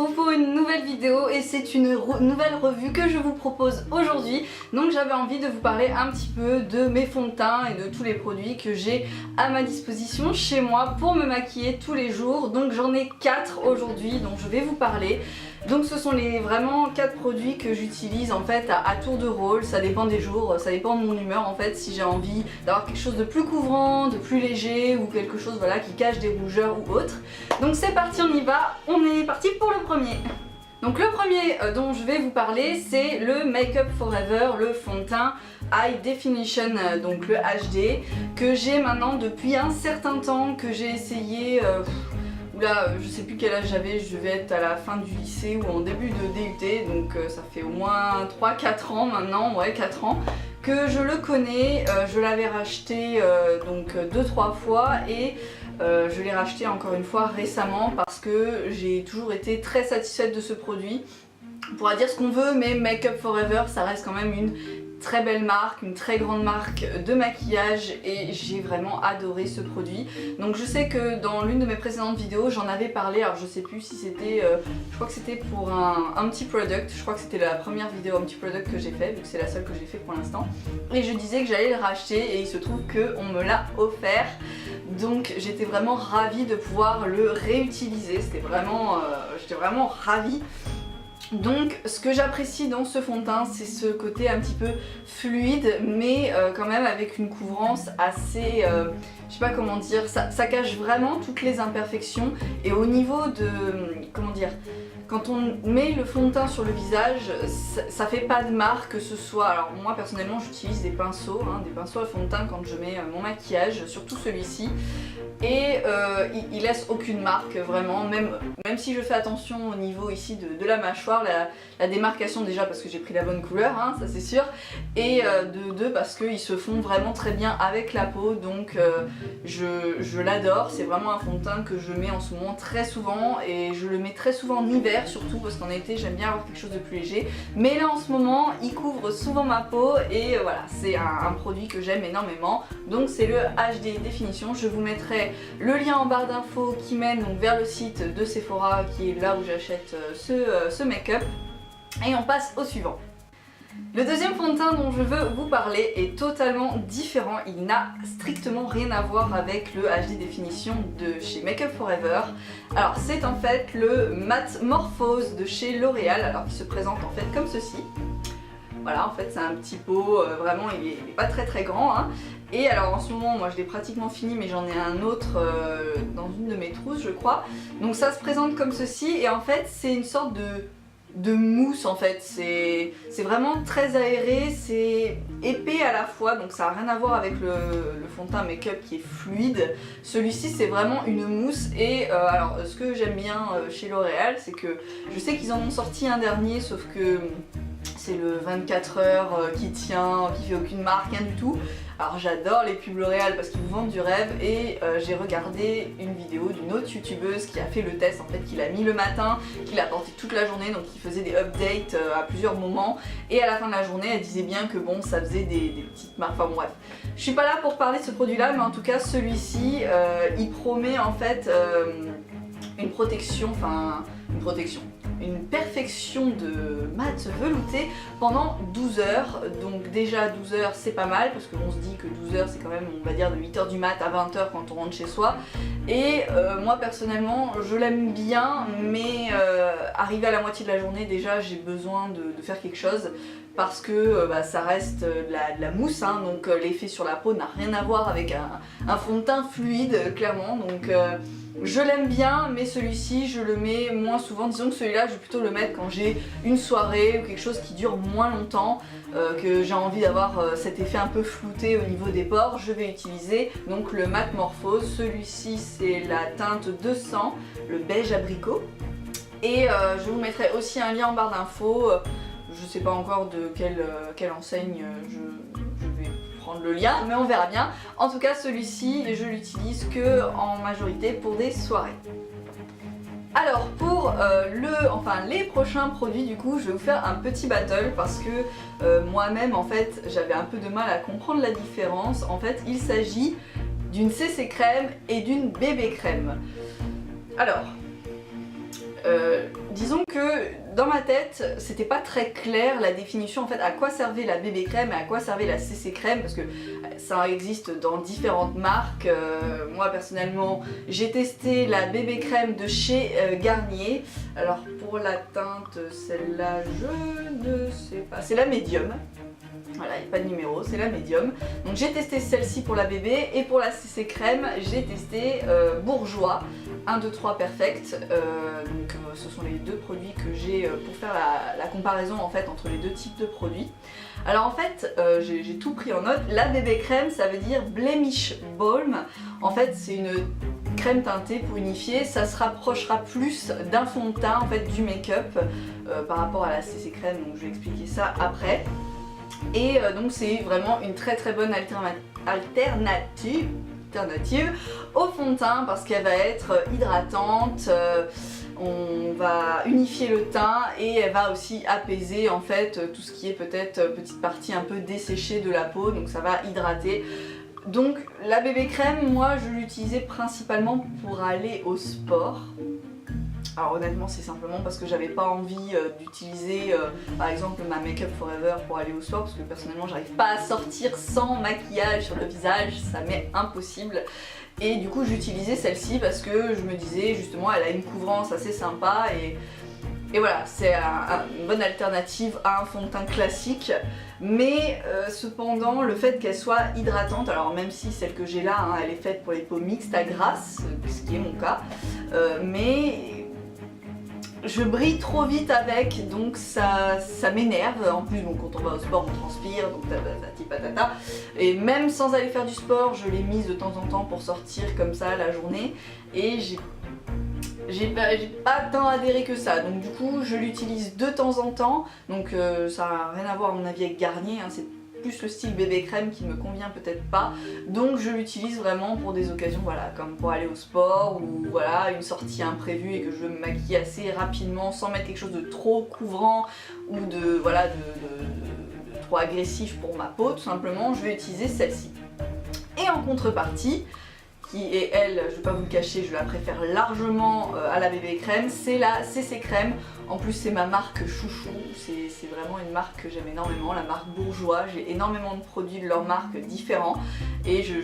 retrouve pour une nouvelle vidéo et c'est une nouvelle revue que je vous propose aujourd'hui. Donc j'avais envie de vous parler un petit peu de mes fonds de teint et de tous les produits que j'ai à ma disposition chez moi pour me maquiller tous les jours. Donc j'en ai 4 aujourd'hui dont je vais vous parler. Donc ce sont vraiment 4 produits que j'utilise en fait à tour de rôle, ça dépend des jours, ça dépend de mon humeur en fait, si j'ai envie d'avoir quelque chose de plus couvrant, de plus léger ou quelque chose voilà, qui cache des rougeurs ou autre. Donc c'est parti, on y va, on est parti pour le premier. Donc le premier dont je vais vous parler c'est le Make Up For Ever, le fond de teint High Definition, donc le HD, que j'ai maintenant depuis un certain temps, que j'ai essayé... Oula, je sais plus quel âge j'avais, je devais être à la fin du lycée ou en début de DUT, donc ça fait au moins 3-4 ans maintenant, ouais 4 ans, que je le connais. Je l'avais racheté donc 2-3 fois et je l'ai racheté encore une fois récemment parce que j'ai toujours été très satisfaite de ce produit. On pourra dire ce qu'on veut, mais Make Up For Ever ça reste quand même une très belle marque, une très grande marque de maquillage et j'ai vraiment adoré ce produit. Donc je sais que dans l'une de mes précédentes vidéos j'en avais parlé, alors je sais plus si c'était, je crois que c'était pour un petit product, je crois que c'était la première vidéo un petit product que j'ai fait, vu que c'est la seule que j'ai fait pour l'instant. Et je disais que j'allais le racheter et il se trouve qu'on me l'a offert. Donc j'étais vraiment ravie de pouvoir le réutiliser, j'étais vraiment ravie. Donc ce que j'apprécie dans ce fond de teint c'est ce côté un petit peu fluide mais quand même avec une couvrance assez, je sais pas comment dire, ça cache vraiment toutes les imperfections et au niveau de, comment dire, quand on met le fond de teint sur le visage, ça fait pas de marque que ce soit. Alors moi personnellement j'utilise des pinceaux à fond de teint quand je mets mon maquillage, surtout celui-ci. Et il laisse aucune marque vraiment, même si je fais attention au niveau ici de la mâchoire, la démarcation déjà parce que j'ai pris la bonne couleur, hein, ça c'est sûr, et de deux parce qu'ils se font vraiment très bien avec la peau, donc je l'adore. C'est vraiment un fond de teint que je mets en ce moment très souvent et je le mets très souvent en hiver surtout parce qu'en été j'aime bien avoir quelque chose de plus léger, mais là en ce moment il couvre souvent ma peau et voilà, c'est un produit que j'aime énormément. Donc c'est le HD Définition. Je vous mettrai le lien en barre d'infos qui mène donc vers le site de Sephora qui est là où j'achète ce make-up. Et on passe au suivant. Le deuxième fond de teint dont je veux vous parler est totalement différent, il n'a strictement rien à voir avec le HD Définition de chez Make Up For Ever. Alors c'est en fait le Matte Morphose de chez L'Oréal, alors qui se présente en fait comme ceci. Voilà, en fait c'est un petit pot, vraiment il est pas très grand, hein. Et alors en ce moment moi je l'ai pratiquement fini mais j'en ai un autre dans une de mes trousses je crois. Donc ça se présente comme ceci et en fait c'est une sorte de mousse en fait, c'est vraiment très aéré, c'est épais à la fois, donc ça n'a rien à voir avec le fond de teint make-up qui est fluide. Celui-ci c'est vraiment une mousse et alors ce que j'aime bien chez L'Oréal c'est que je sais qu'ils en ont sorti un dernier sauf que c'est le 24 heures qui tient, qui fait aucune marque, rien du tout. Alors j'adore les pubs L'Oréal parce qu'ils vous vendent du rêve et j'ai regardé une vidéo d'une autre youtubeuse qui a fait le test en fait, qui l'a mis le matin, qui l'a porté toute la journée, donc qui faisait des updates à plusieurs moments et à la fin de la journée elle disait bien que bon ça faisait des petites marques, enfin bon bref. Je suis pas là pour parler de ce produit là mais en tout cas celui-ci il promet en fait une perfection de mat velouté pendant 12 heures. Donc déjà 12 heures c'est pas mal parce qu'on se dit que 12 heures c'est quand même on va dire de 8 heures du mat à 20 heures quand on rentre chez soi. Et moi personnellement je l'aime bien mais arrivé à la moitié de la journée déjà j'ai besoin de faire quelque chose parce que ça reste de la mousse, hein, donc l'effet sur la peau n'a rien à voir avec un fond de teint fluide clairement. Donc je l'aime bien mais celui-ci je le mets moins souvent, disons que celui-là je vais plutôt le mettre quand j'ai une soirée ou quelque chose qui dure moins longtemps, que j'ai envie d'avoir cet effet un peu flouté au niveau des pores, je vais utiliser donc le Matte Morphose. Celui-ci c'est la teinte 200, le beige abricot, et je vous mettrai aussi un lien en barre d'infos. Je sais pas encore de quelle enseigne je vais prendre le lien, mais on verra bien. En tout cas celui-ci je l'utilise que en majorité pour des soirées. Alors pour les prochains produits du coup je vais vous faire un petit battle parce que moi-même en fait j'avais un peu de mal à comprendre la différence. En fait il s'agit d'une CC crème et d'une bébé crème. Alors disons que dans ma tête, c'était pas très clair la définition en fait à quoi servait la bébé crème et à quoi servait la CC crème parce que ça existe dans différentes marques. Moi personnellement, j'ai testé la bébé crème de chez Garnier. Alors pour la teinte, celle-là, je ne sais pas, c'est la médium. Voilà, il n'y a pas de numéro, c'est la médium. Donc j'ai testé celle-ci pour la bébé et pour la CC crème, j'ai testé Bourjois 1, 2, 3 Perfect. Donc ce sont les deux produits que j'ai pour faire la comparaison en fait entre les deux types de produits. Alors en fait, j'ai tout pris en note. La bébé crème, ça veut dire Blemish Balm. En fait, c'est une crème teintée pour unifier. Ça se rapprochera plus d'un fond de teint en fait du make-up par rapport à la CC crème. Donc je vais expliquer ça après. Et donc c'est vraiment une très bonne alternative au fond de teint parce qu'elle va être hydratante, on va unifier le teint et elle va aussi apaiser en fait tout ce qui est peut-être petite partie un peu desséchée de la peau, donc ça va hydrater. Donc la bébé crème, moi je l'utilisais principalement pour aller au sport. Alors honnêtement c'est simplement parce que j'avais pas envie d'utiliser par exemple ma Make Up Forever pour aller au sport parce que personnellement j'arrive pas à sortir sans maquillage sur le visage, ça m'est impossible. Et du coup j'utilisais celle-ci parce que je me disais justement elle a une couvrance assez sympa et voilà, c'est une bonne alternative à un fond de teint classique. Mais cependant le fait qu'elle soit hydratante, alors même si celle que j'ai là hein, elle est faite pour les peaux mixtes à grasse, ce qui est mon cas, mais je brille trop vite avec, donc ça m'énerve. En plus, bon, quand on va au sport, on transpire, donc tatati patata. Et même sans aller faire du sport, je l'ai mise de temps en temps pour sortir comme ça la journée. Et j'ai pas tant adhéré que ça. Donc du coup, je l'utilise de temps en temps. Donc ça n'a rien à voir à mon avis avec Garnier, hein, c'est plus le style bébé crème qui me convient peut-être pas, donc je l'utilise vraiment pour des occasions voilà, comme pour aller au sport ou voilà une sortie imprévue et que je veux me maquiller assez rapidement sans mettre quelque chose de trop couvrant ou de voilà de trop agressif pour ma peau, tout simplement je vais utiliser celle-ci. Et en contrepartie, qui est elle, je vais pas vous le cacher, je la préfère largement à la bébé crème, c'est la CC crème. En plus c'est ma marque chouchou, c'est vraiment une marque que j'aime énormément, la marque Bourjois. J'ai énormément de produits de leur marque différents et je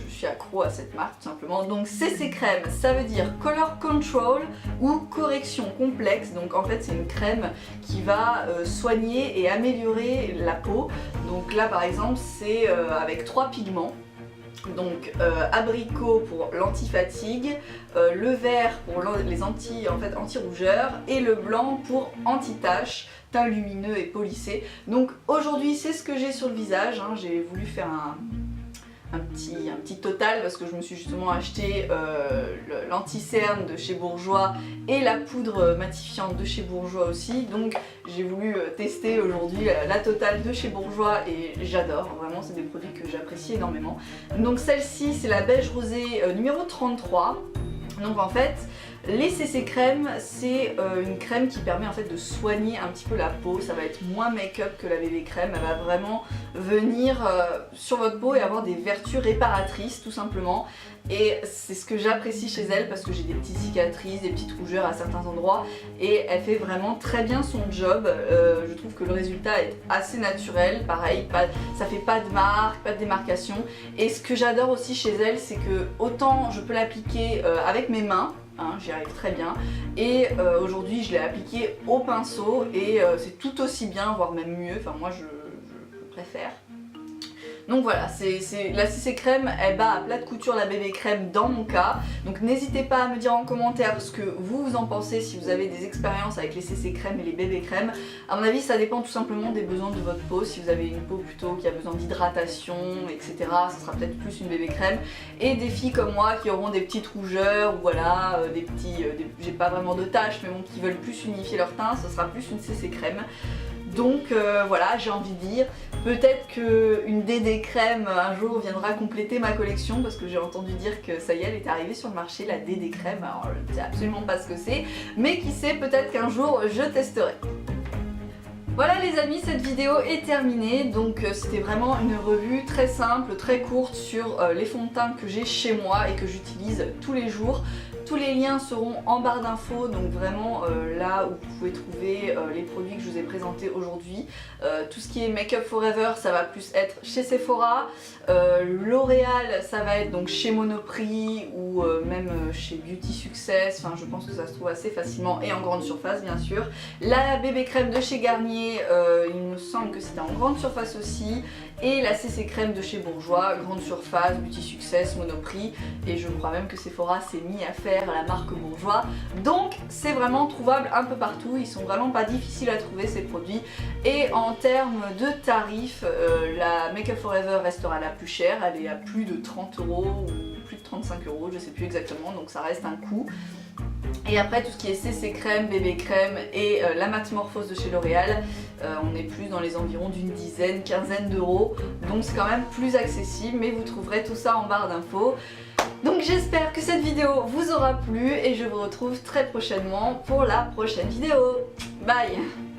suis accro à cette marque tout simplement. Donc CC crème, ça veut dire Color Control ou correction complexe. Donc en fait c'est une crème qui va soigner et améliorer la peau. Donc là par exemple c'est avec 3 pigments. Donc abricot pour l'anti-fatigue, le vert pour les anti-rougeurs et le blanc pour anti-tache, teint lumineux et polissé. Donc aujourd'hui c'est ce que j'ai sur le visage, hein. J'ai voulu faire un petit total parce que je me suis justement acheté l'anti-cerne de chez Bourjois et la poudre matifiante de chez Bourjois aussi, donc j'ai voulu tester aujourd'hui la totale de chez Bourjois et j'adore, vraiment c'est des produits que j'apprécie énormément. Donc celle-ci c'est la beige rosée numéro 33, donc en fait les CC crème, c'est une crème qui permet en fait de soigner un petit peu la peau. Ça va être moins make-up que la bébé crème. Elle va vraiment venir sur votre peau et avoir des vertus réparatrices tout simplement. Et c'est ce que j'apprécie chez elle parce que j'ai des petites cicatrices, des petites rougeurs à certains endroits et elle fait vraiment très bien son job. Je trouve que le résultat est assez naturel. Pareil, ça fait pas de marque, pas de démarcation. Et ce que j'adore aussi chez elle, c'est que autant je peux l'appliquer avec mes mains, hein, j'y arrive très bien, et aujourd'hui je l'ai appliqué au pinceau et c'est tout aussi bien, voire même mieux, enfin moi je préfère. Donc voilà, la CC crème, elle bat à plat de couture la bébé crème dans mon cas. Donc n'hésitez pas à me dire en commentaire ce que vous en pensez, si vous avez des expériences avec les CC crème et les bébé crème. À mon avis, ça dépend tout simplement des besoins de votre peau. Si vous avez une peau plutôt qui a besoin d'hydratation, etc., ça sera peut-être plus une bébé crème. Et des filles comme moi qui auront des petites rougeurs, ou voilà, j'ai pas vraiment de taches, mais bon, qui veulent plus unifier leur teint, ce sera plus une CC crème. Donc voilà, j'ai envie de dire, peut-être qu'une DD crème un jour viendra compléter ma collection parce que j'ai entendu dire que ça y est, elle était arrivée sur le marché, la DD crème. Alors je ne sais absolument pas ce que c'est, mais qui sait, peut-être qu'un jour je testerai. Voilà les amis, cette vidéo est terminée, donc c'était vraiment une revue très simple, très courte sur les fonds de teint que j'ai chez moi et que j'utilise tous les jours. tous les liens seront en barre d'infos, donc vraiment là où vous pouvez trouver les produits que je vous ai présentés aujourd'hui. Tout ce qui est Make Up For Ever, ça va plus être chez Sephora. L'Oréal, ça va être donc chez Monoprix ou même chez Beauty Success. Enfin, je pense que ça se trouve assez facilement et en grande surface, bien sûr. La bébé crème de chez Garnier, il me semble que c'était en grande surface aussi. Et la CC crème de chez Bourjois, grande surface, Beauty Success, Monoprix. Et je crois même que Sephora s'est mis à faire la marque Bourjois. Donc c'est vraiment trouvable un peu partout. Ils sont vraiment pas difficiles à trouver ces produits. Et en termes de tarifs, la Make Up For Ever restera la plus chère. Elle est à plus de 30 € ou plus de 35 €, je sais plus exactement. Donc ça reste un coût. Et après tout ce qui est CC crème, bébé crème et la Matte Morphose de chez L'Oréal, on est plus dans les environs d'une dizaine, quinzaine d'euros. Donc c'est quand même plus accessible, mais vous trouverez tout ça en barre d'infos. Donc j'espère que cette vidéo vous aura plu et je vous retrouve très prochainement pour la prochaine vidéo. Bye!